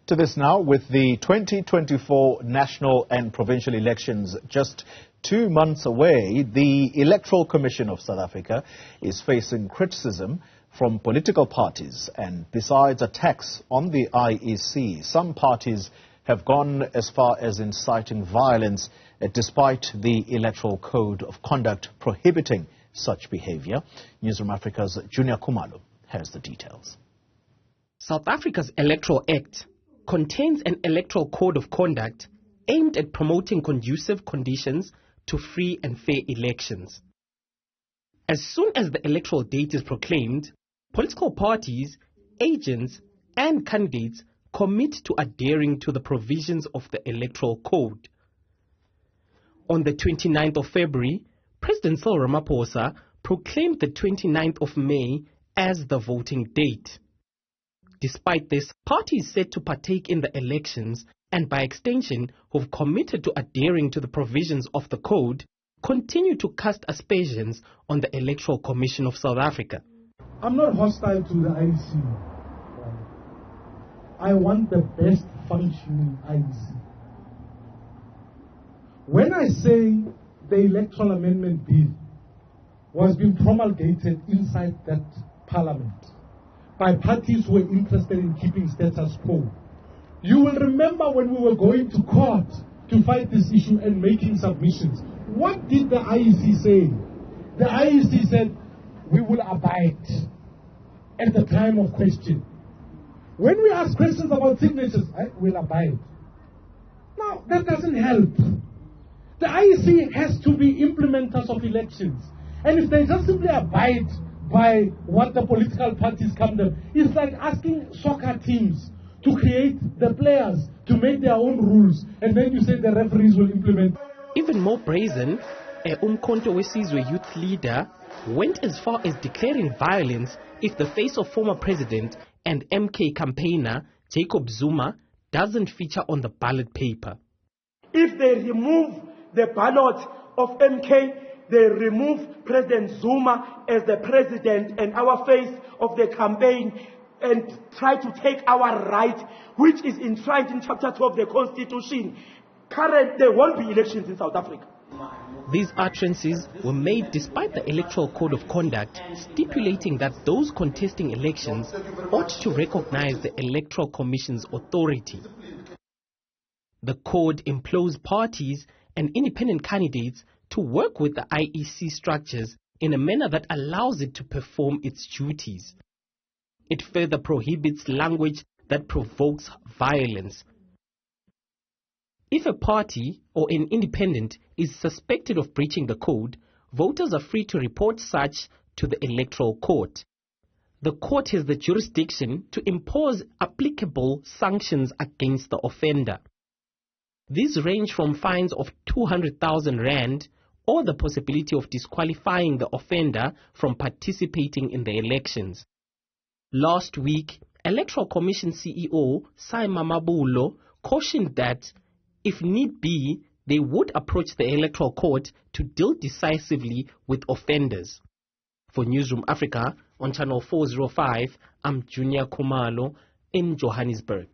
To this now, with the 2024 national and provincial elections just 2 months away, the Electoral Commission of South Africa is facing criticism from political parties. And besides attacks on the IEC, some parties have gone as far as inciting violence despite the Electoral Code of Conduct prohibiting such behaviour. Newzroom Afrika's Juniour Khumalo has the details. South Africa's Electoral Act contains an electoral code of conduct aimed at promoting conducive conditions to free and fair elections. As soon as the electoral date is proclaimed, political parties, agents and candidates commit to adhering to the provisions of the electoral code. On the 29th of February, President Cyril Ramaphosa proclaimed the 29th of May as the voting date. Despite this, parties set to partake in the elections and by extension who've committed to adhering to the provisions of the code continue to cast aspersions on the Electoral Commission of South Africa. I'm not hostile to the IEC. I want the best functioning IEC. When I say the electoral amendment bill was being promulgated inside that parliament by parties who were interested in keeping status quo, you will remember when we were going to court to fight this issue and making submissions. What did the IEC say? The IEC said, we will abide at the time of question. When we ask questions about signatures, we'll abide. Now, that doesn't help. The IEC has to be implementers of elections. And if they just simply abide by what the political parties come to, it's like asking soccer teams to create the players, to make their own rules, and then you say the referees will implement. Even more brazen, Umkhonto weSizwe youth leader went as far as declaring violence if the face of former president and MK campaigner Jacob Zuma doesn't feature on the ballot paper. If they remove the ballot of MK, they remove President Zuma as the president and our face of the campaign and try to take our right, which is enshrined in Chapter 2 of the Constitution. Currently, there won't be elections in South Africa. These utterances were made despite the Electoral Code of Conduct stipulating that those contesting elections ought to recognize the Electoral Commission's authority. The code implores parties and independent candidates to work with the IEC structures in a manner that allows it to perform its duties. It further prohibits language that provokes violence. If a party or an independent is suspected of breaching the code, voters are free to report such to the Electoral Court. The court has the jurisdiction to impose applicable sanctions against the offender. These range from fines of 200,000 rand or the possibility of disqualifying the offender from participating in the elections. Last week, Electoral Commission CEO Simon Mabulo cautioned that, if need be, they would approach the Electoral Court to deal decisively with offenders. For Newzroom Afrika on Channel 405, I'm Juniour Khumalo in Johannesburg.